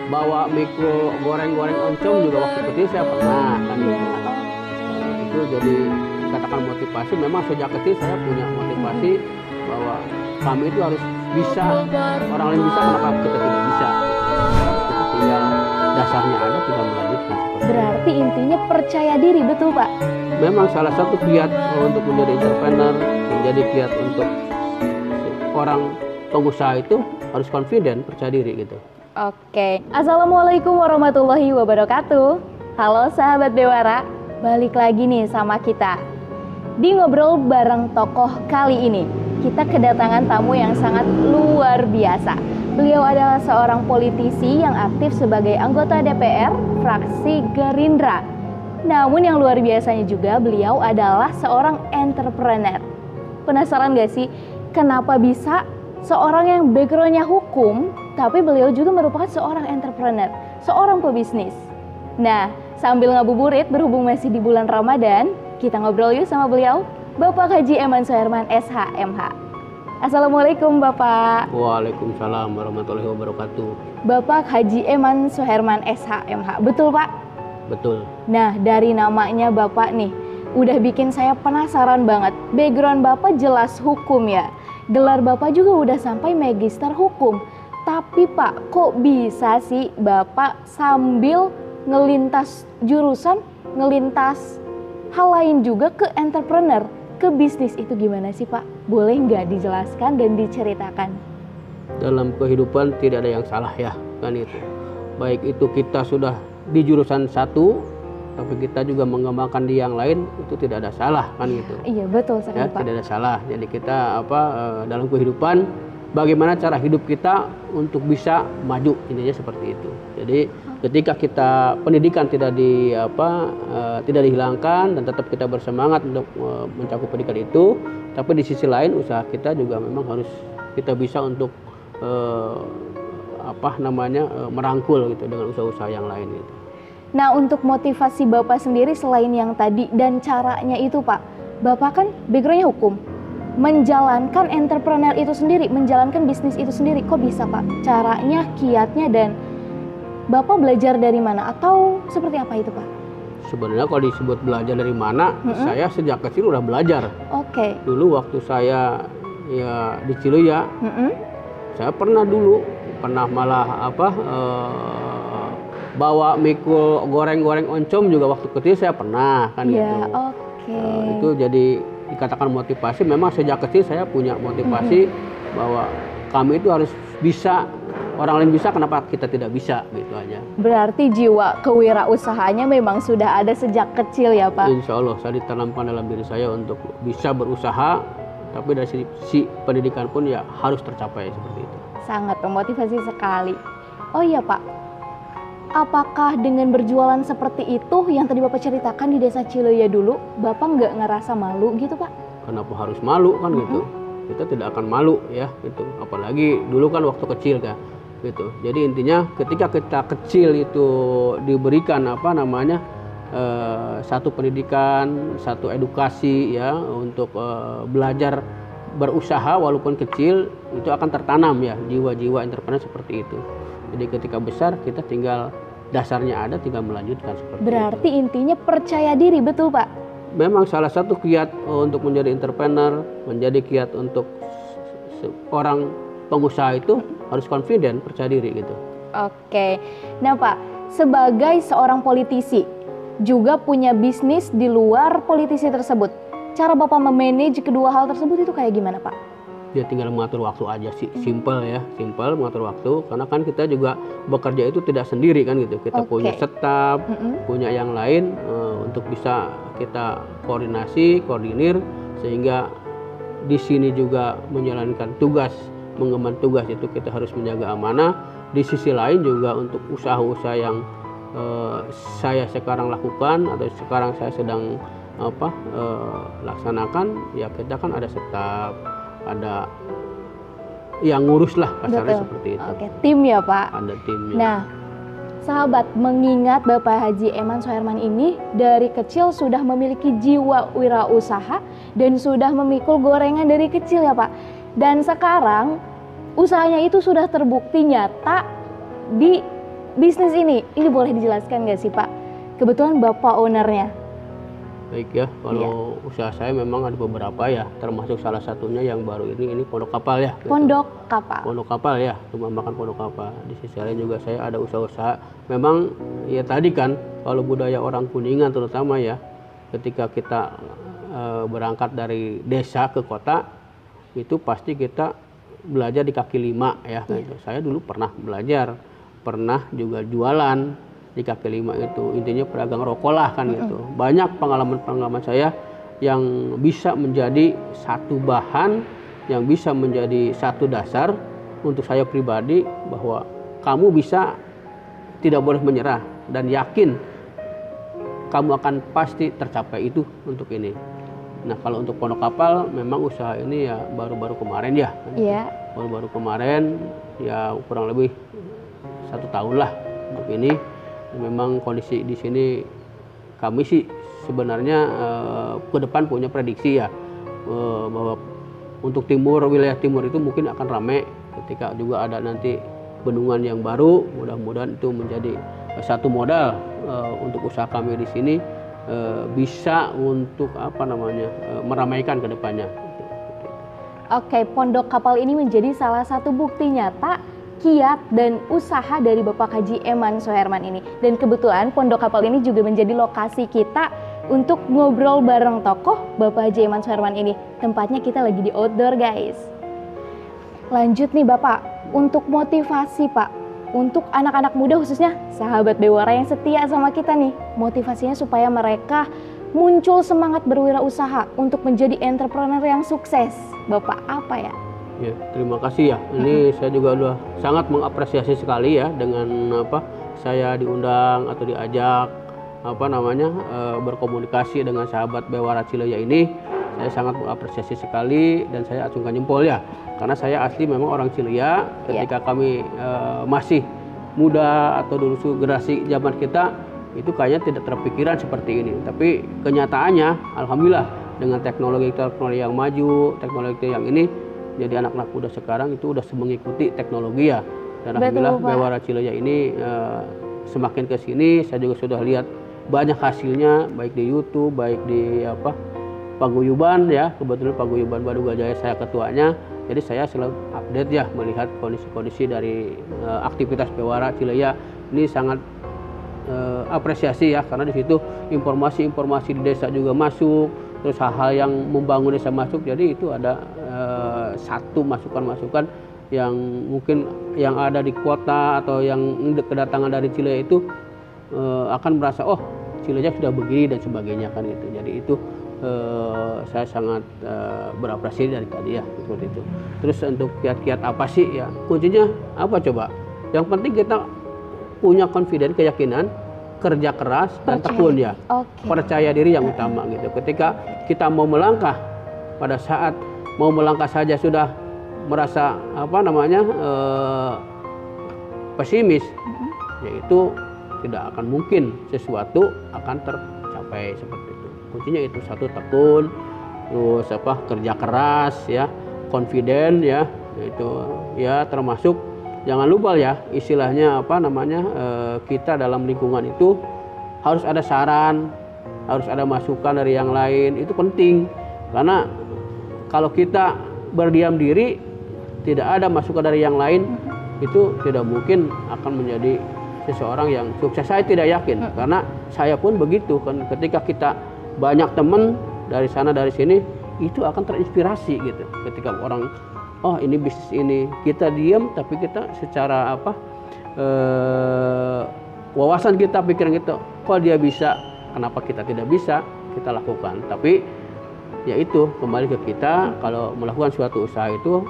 bawa mikro goreng-goreng oncom juga waktu kecil saya pernah kan gitu. Itu jadi katakan motivasi. Memang sejak kecil saya punya motivasi bahwa kami itu harus bisa, orang lain bisa, kenapa kita tidak bisa? Kita tinggal dasarnya ada, tinggal melanjutkan. Berarti intinya percaya diri, betul Pak? Memang salah satu kiat untuk menjadi entrepreneur, menjadi kiat untuk orang pengusaha itu harus confident, percaya diri gitu. Oke, Assalamualaikum warahmatullahi wabarakatuh. Halo sahabat Bewara, balik lagi nih sama kita. Di Ngobrol Bareng Tokoh kali ini, kita kedatangan tamu yang sangat luar biasa. Beliau adalah seorang politisi yang aktif sebagai anggota DPR fraksi Gerindra. Namun yang luar biasanya juga, beliau adalah seorang entrepreneur. Penasaran gak sih, kenapa bisa seorang yang backgroundnya hukum, tapi beliau juga merupakan seorang entrepreneur, seorang pebisnis. Nah, sambil ngabuburit berhubung masih di bulan Ramadan, kita ngobrol yuk sama beliau, Bapak Haji Eman Suherman SH MH. Assalamualaikum Bapak. Waalaikumsalam warahmatullahi wabarakatuh. Bapak Haji Eman Suherman SH MH, betul Pak? Betul. Nah, dari namanya Bapak nih, udah bikin saya penasaran banget. Background Bapak jelas hukum ya. Gelar Bapak juga udah sampai magister hukum. Tapi Pak, kok bisa sih Bapak sambil ngelintas jurusan, ngelintas hal lain juga ke entrepreneur, ke bisnis itu gimana sih Pak? Boleh nggak dijelaskan dan diceritakan? Dalam kehidupan tidak ada yang salah ya, kan itu. Baik itu kita sudah di jurusan satu, tapi kita juga mengembangkan di yang lain, itu tidak ada salah kan gitu. Iya betul sekali Ya, Pak. tidak ada salah. Jadi kita dalam kehidupan bagaimana cara hidup kita untuk bisa maju, intinya seperti itu. Jadi ketika kita pendidikan tidak dihilangkan dan tetap kita bersemangat untuk mencakup pendidikan itu, tapi di sisi lain usaha kita juga memang harus kita bisa untuk merangkul gitu dengan usaha-usaha yang lain gitu. Nah, untuk motivasi Bapak sendiri selain yang tadi dan caranya itu Pak, Bapak kan backgroundnya hukum, menjalankan entrepreneur itu sendiri, menjalankan bisnis itu sendiri, kok bisa Pak? Caranya, kiatnya, dan Bapak belajar dari mana atau seperti apa itu Pak? Sebenarnya kalau disebut belajar dari mana, saya sejak kecil udah belajar. Oke. Dulu waktu saya ya di Ciluya, saya pernah malah bawa mikul goreng-goreng oncom juga waktu kecil saya pernah kan gitu. Ya, oke. Itu jadi dikatakan motivasi. Memang sejak kecil saya punya motivasi bahwa kami itu harus bisa, orang lain bisa, kenapa kita tidak bisa, gitu aja. Berarti jiwa kewirausahanya memang sudah ada sejak kecil ya Pak? Insya Allah saya ditanamkan dalam diri saya untuk bisa berusaha, tapi dari sisi pendidikan pun ya harus tercapai seperti itu. Sangat memotivasi sekali. Oh iya Pak, apakah dengan berjualan seperti itu yang tadi Bapak ceritakan di desa Ciluya dulu, Bapak nggak ngerasa malu gitu Pak? Kenapa harus malu kan gitu? Kita tidak akan malu ya gitu. Apalagi dulu kan waktu kecil kan gitu. Jadi intinya ketika kita kecil itu diberikan satu pendidikan, satu edukasi ya untuk belajar berusaha walaupun kecil, itu akan tertanam ya jiwa-jiwa entrepreneur seperti itu. Jadi ketika besar kita tinggal dasarnya ada, tinggal melanjutkan seperti itu. Berarti intinya percaya diri, betul Pak? Memang salah satu kiat untuk menjadi entrepreneur, menjadi kiat untuk orang pengusaha itu harus confident, percaya diri gitu. Oke. Nah Pak, sebagai seorang politisi juga punya bisnis di luar politisi tersebut, cara Bapak memanage kedua hal tersebut itu kayak gimana Pak? Ya tinggal mengatur waktu aja sih, simple mengatur waktu, karena kan kita juga bekerja itu tidak sendiri kan gitu. Kita punya staf, punya yang lain untuk bisa kita koordinir, sehingga di sini juga menjalankan tugas, mengemban tugas itu kita harus menjaga amanah. Di sisi lain juga untuk usaha-usaha yang saya sekarang lakukan atau sekarang saya sedang laksanakan, ya kita kan ada staf, ada yang ngurus lah kasarnya seperti itu. Oke, tim ya Pak? Ada timnya. Nah, sahabat, mengingat Bapak Haji Eman Suherman ini dari kecil sudah memiliki jiwa wirausaha dan sudah memikul gorengan dari kecil ya Pak. Dan sekarang usahanya itu sudah terbukti nyata di bisnis ini boleh dijelaskan nggak sih Pak? Kebetulan Bapak ownernya. Baik ya, kalau usaha saya memang ada beberapa ya, termasuk salah satunya yang baru ini pondok kapal ya. Gitu. Pondok kapal. Pondok kapal ya, rumah makan pondok kapal. Di sisi lain juga saya ada usaha-usaha. Memang ya tadi kan, kalau budaya orang Kuningan terutama ya, ketika kita berangkat dari desa ke kota, itu pasti kita belajar di kaki lima ya. Gitu. Saya dulu pernah belajar, pernah juga jualan di kaki lima itu, intinya pedagang rokok lah kan gitu. Banyak pengalaman saya yang bisa menjadi satu bahan, yang bisa menjadi satu dasar untuk saya pribadi bahwa kamu bisa, tidak boleh menyerah dan yakin kamu akan pasti tercapai itu untuk ini. Nah kalau untuk pondok kapal memang usaha ini ya baru-baru kemarin ya. Iya. Baru-baru kemarin ya kurang lebih 1 tahun lah untuk ini. Memang kondisi di sini kami sih sebenarnya ke depan punya prediksi ya bahwa untuk wilayah timur itu mungkin akan ramai ketika juga ada nanti bendungan yang baru. Mudah-mudahan itu menjadi satu modal untuk usaha kami di sini bisa untuk meramaikan ke depannya. Oke, pondok kapal ini menjadi salah satu bukti nyata kiat dan usaha dari Bapak Haji Eman Soherman ini. Dan kebetulan pondok kapal ini juga menjadi lokasi kita untuk ngobrol bareng tokoh Bapak Haji Eman Soherman ini. Tempatnya kita lagi di outdoor guys. Lanjut nih Bapak, untuk motivasi Pak, untuk anak-anak muda khususnya sahabat Bewara yang setia sama kita nih, motivasinya supaya mereka muncul semangat berwirausaha untuk menjadi entrepreneur yang sukses. Bapak apa ya? Ya, terima kasih ya. Ini saya juga udah sangat mengapresiasi sekali ya dengan saya diundang atau diajak berkomunikasi dengan sahabat Bewara Cileya ini. Saya sangat mengapresiasi sekali dan saya acungkan jempol ya. Karena saya asli memang orang Cileya. Ketika kami masih muda atau dulu generasi zaman kita itu kayaknya tidak terpikiran seperti ini. Tapi kenyataannya alhamdulillah dengan teknologi yang maju, teknologi yang ini, jadi anak-anak muda sekarang itu udah mengikuti teknologi ya. Dan alhamdulillah Bewara Cileya ini semakin ke sini saya juga sudah lihat banyak hasilnya baik di YouTube, baik di paguyuban ya. Kebetulan paguyuban Badugajaya saya ketuanya. Jadi saya selalu update ya melihat kondisi-kondisi dari aktivitas Bewara Cileya. Ini sangat apresiasi ya karena di situ informasi-informasi di desa juga masuk, terus hal-hal yang membangun desa masuk. Jadi itu ada satu masukan-masukan yang mungkin yang ada di kota atau yang kedatangan dari Cileya itu akan merasa oh Cileya sudah begini dan sebagainya kan gitu. Jadi itu saya sangat berapresiasi dari tadi ya seperti itu. Terus untuk kiat-kiat apa sih ya, kuncinya apa coba? Yang penting kita punya confidence, keyakinan, kerja keras dan tekun ya. Percaya diri yang utama gitu. Ketika kita mau melangkah, pada saat mau melangkah saja sudah merasa pesimis, yaitu tidak akan mungkin sesuatu akan tercapai seperti itu. Kuncinya itu satu, tekun, terus kerja keras ya, confident ya, itu ya, termasuk jangan lupa ya istilahnya kita dalam lingkungan itu harus ada saran, harus ada masukan dari yang lain. Itu penting karena kalau kita berdiam diri, tidak ada masukan dari yang lain, itu tidak mungkin akan menjadi seseorang yang sukses. Saya tidak yakin karena saya pun begitu kan. Ketika kita banyak teman dari sana dari sini, itu akan terinspirasi gitu. Ketika orang oh ini bisnis ini, kita diam tapi kita secara wawasan kita, pikiran kita, kok dia bisa, kenapa kita tidak bisa, kita lakukan. Tapi ya itu kembali ke kita, kalau melakukan suatu usaha itu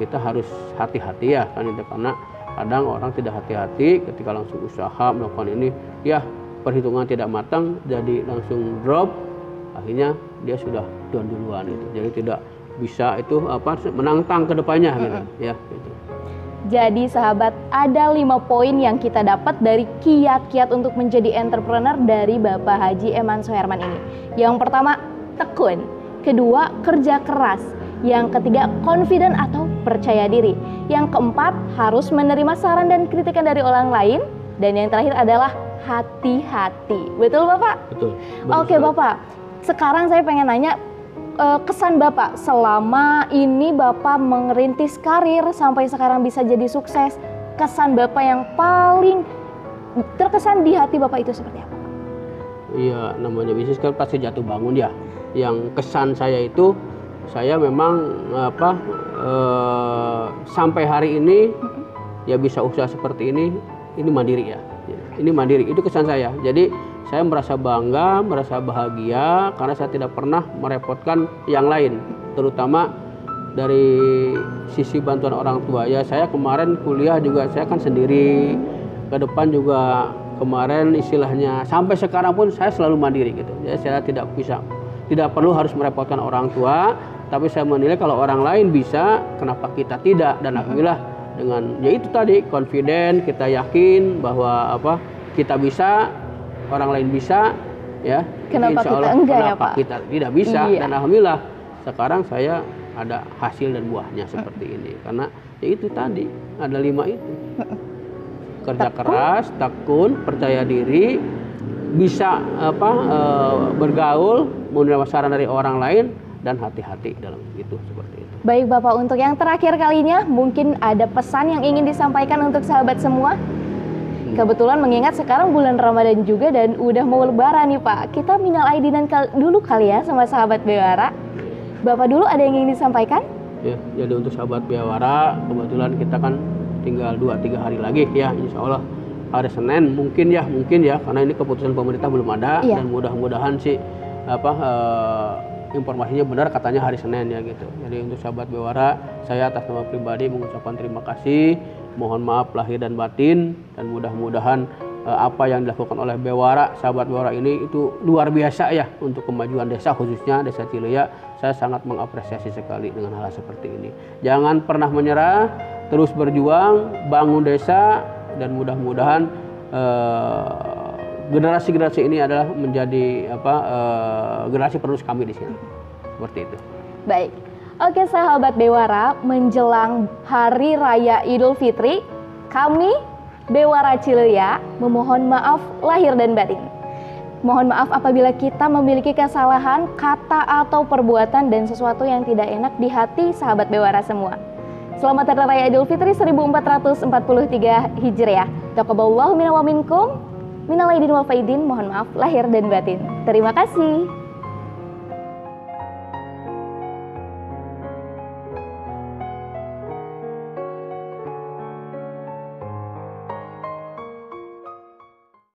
kita harus hati-hati ya kan itu, karena kadang orang tidak hati-hati ketika langsung usaha melakukan ini ya, perhitungan tidak matang jadi langsung drop, akhirnya dia sudah down duluan itu. Jadi tidak bisa itu menantang ke depannya gitu ya gitu. Jadi sahabat, ada 5 poin yang kita dapat dari kiat-kiat untuk menjadi entrepreneur dari Bapak Haji Eman Soherman ini. Yang pertama, tekun. Kedua, kerja keras. Yang ketiga, confident atau percaya diri. Yang keempat, harus menerima saran dan kritikan dari orang lain. Dan yang terakhir adalah hati-hati. Betul Bapak? Betul. Oke Bapak, sekarang saya pengen nanya, kesan Bapak selama ini Bapak merintis karir sampai sekarang bisa jadi sukses. Kesan Bapak yang paling terkesan di hati Bapak itu seperti apa? Iya, namanya bisnis kan pasti jatuh bangun ya. Yang kesan saya itu, saya memang sampai hari ini ya bisa usaha seperti ini mandiri ya. Ini mandiri, itu kesan saya. Jadi saya merasa bangga, merasa bahagia karena saya tidak pernah merepotkan yang lain, terutama dari sisi bantuan orang tua. Ya saya kemarin kuliah juga saya kan sendiri, ke depan juga kemarin istilahnya sampai sekarang pun saya selalu mandiri gitu. Jadi saya tidak perlu harus merepotkan orang tua, tapi saya menilai kalau orang lain bisa, kenapa kita tidak? Dan alhamdulillah dengan ya itu tadi confident, kita yakin bahwa kita bisa, orang lain bisa, ya. Kenapa Insya Allah, kita enggak kenapa ya Pak? kita tidak bisa? Iya. Dan alhamdulillah sekarang saya ada hasil dan buahnya seperti ini karena ya itu tadi ada 5 itu. Kerja keras, tekun, percaya diri, bisa bergaul, menerima saran dari orang lain, dan hati-hati dalam itu, seperti itu. Baik Bapak, untuk yang terakhir kalinya mungkin ada pesan yang ingin disampaikan untuk sahabat semua. Kebetulan mengingat sekarang bulan Ramadan juga dan udah mau lebaran nih Pak. Kita minal aidinan dulu kali ya sama sahabat Bewara. Bapak dulu ada yang ingin disampaikan? Ya, jadi untuk sahabat Bewara, kebetulan kita kan tinggal 2-3 hari lagi ya, insya Allah hari Senin mungkin ya karena ini keputusan pemerintah belum ada. Dan mudah-mudahan sih informasinya benar, katanya hari Senin ya gitu. Jadi untuk sahabat Bewara, saya atas nama pribadi mengucapkan terima kasih, mohon maaf lahir dan batin, dan mudah-mudahan apa yang dilakukan oleh Bewara, sahabat Bewara ini itu luar biasa ya untuk kemajuan desa, khususnya desa Cileya. Saya sangat mengapresiasi sekali dengan hal seperti ini. Jangan pernah menyerah, terus berjuang, bangun desa, dan mudah-mudahan generasi-generasi ini adalah menjadi generasi penerus kami di sini. Seperti itu. Baik. Oke sahabat Bewara, menjelang Hari Raya Idul Fitri, kami Bewara Cileya memohon maaf lahir dan batin. Mohon maaf apabila kita memiliki kesalahan, kata atau perbuatan dan sesuatu yang tidak enak di hati sahabat Bewara semua. Selamat Hari Raya Idul Fitri 1443 Hijriah. Taqabbalallahu minna wa minkum. Minal aidin wal faidin. Mohon maaf lahir dan batin. Terima kasih.